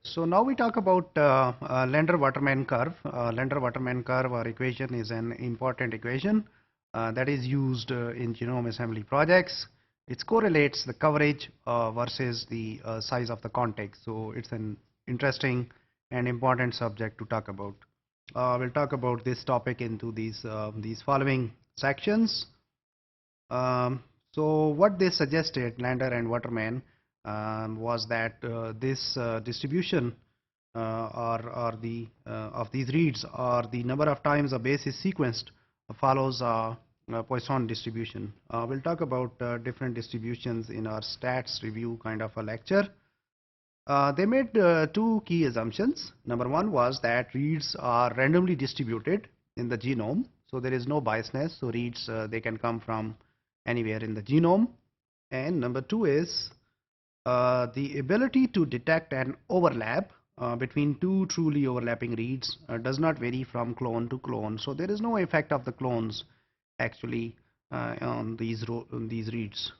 So now we talk about Lander-Waterman curve. Lander-Waterman curve or equation is an important equation that is used in genome assembly projects. It correlates the coverage versus the size of the contig. So it's an interesting and important subject to talk about. We'll talk about this topic into these following sections. So what they suggested, Lander and Waterman, was that this distribution or the of these reads, or the number of times a base is sequenced, follows a Poisson distribution. We'll talk about different distributions in our stats review kind of a lecture. They made two key assumptions. Number one was that reads are randomly distributed in the genome, so there is no biasness, so reads they can come from anywhere in the genome. And number two is the ability to detect an overlap between two truly overlapping reads does not vary from clone to clone, so there is no effect of the clones actually on these reads.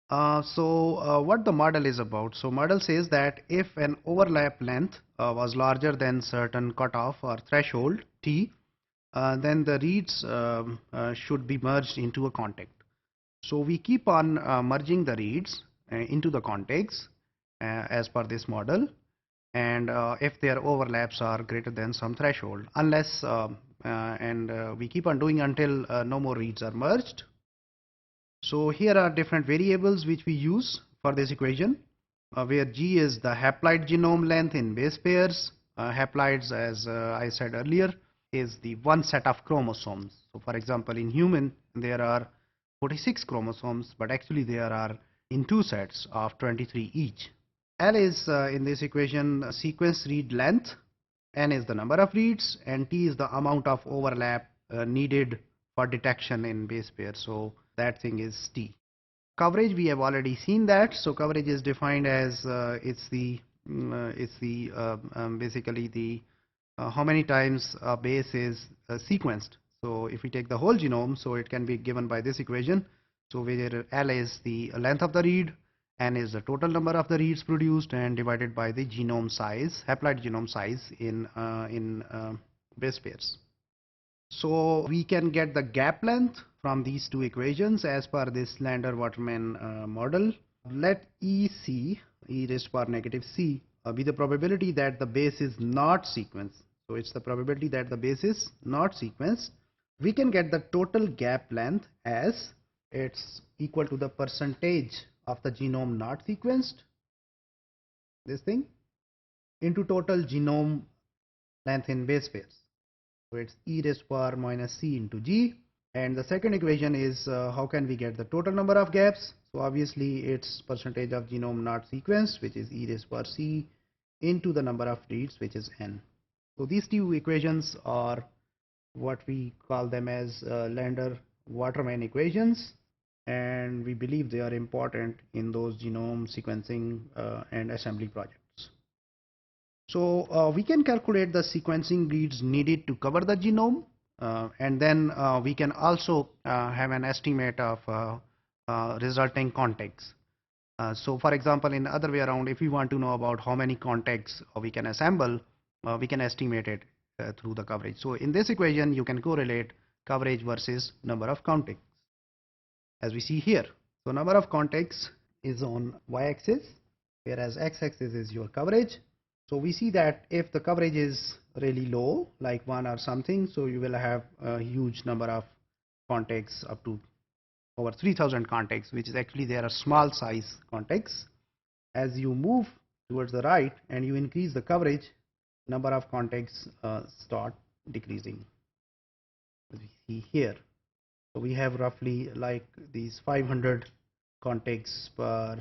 What the model is about? So model says that if an overlap length was larger than certain cutoff or threshold T, then the reads should be merged into a contig. So we keep on merging the reads into the contigs as per this model, and if their overlaps are greater than some threshold, unless we keep on doing until no more reads are merged. So here are different variables which we use for this equation, where G is the haploid genome length in base pairs. Haploids, as I said earlier, is the one set of chromosomes. So for example, in human there are 46 chromosomes, but actually there are in two sets of 23 each. L is in this equation sequence read length, N is the number of reads, and T is the amount of overlap needed for detection in base pair. So that thing is T. Coverage, we have already seen that. So coverage is defined as basically the how many times a base is sequenced. So if we take the whole genome, so it can be given by this equation. So where L is the length of the read, N is the total number of the reads produced, and divided by the genome size, haploid genome size in base pairs. So we can get the gap length from these two equations as per this Lander-Waterman model. Let EC, e raised to power negative c, be the probability that the base is not sequenced. So it's the probability that the base is not sequenced. We can get the total gap length as it's equal to the percentage of the genome not sequenced, this thing, into total genome length in base pairs. So it's e raised to power minus c into g. And the second equation is how can we get the total number of gaps? So obviously it's percentage of genome not sequenced, which is e raised to power c, into the number of reads, which is n. So these two equations are what we call them as Lander-Waterman equations, and we believe they are important in those genome sequencing and assembly projects. So we can calculate the sequencing reads needed to cover the genome, and then we can also have an estimate of resulting contigs. So for example, in other way around, if we want to know about how many contigs we can assemble, we can estimate it through the coverage. So in this equation, you can correlate coverage versus number of contigs, as we see here. So number of contigs is on y-axis, whereas x-axis is your coverage. So we see that if the coverage is really low, like 1 or something, so you will have a huge number of contigs, up to over 3000 contigs, which is actually there are small size contigs. As you move towards the right and you increase the coverage, number of contigs start decreasing, as we see here. So we have roughly like these 500 contigs per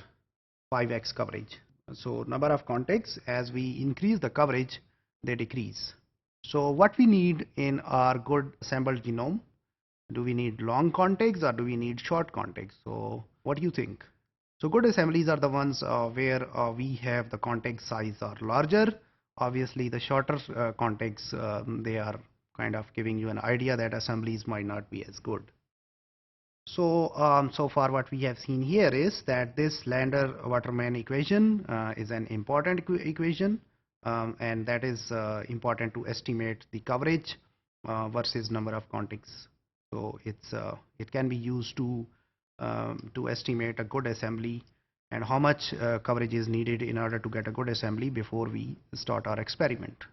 5x coverage. So number of contigs, as we increase the coverage, they decrease. So what we need in our good assembled genome, do we need long contigs or do we need short contigs? So what do you think? So good assemblies are the ones where we have the contig size are larger. Obviously the shorter contigs, they are kind of giving you an idea that assemblies might not be as good. So far what we have seen here is that this Lander-Waterman equation is an important equation, and that is important to estimate the coverage versus number of contigs. So it can be used to estimate a good assembly and how much coverage is needed in order to get a good assembly before we start our experiment.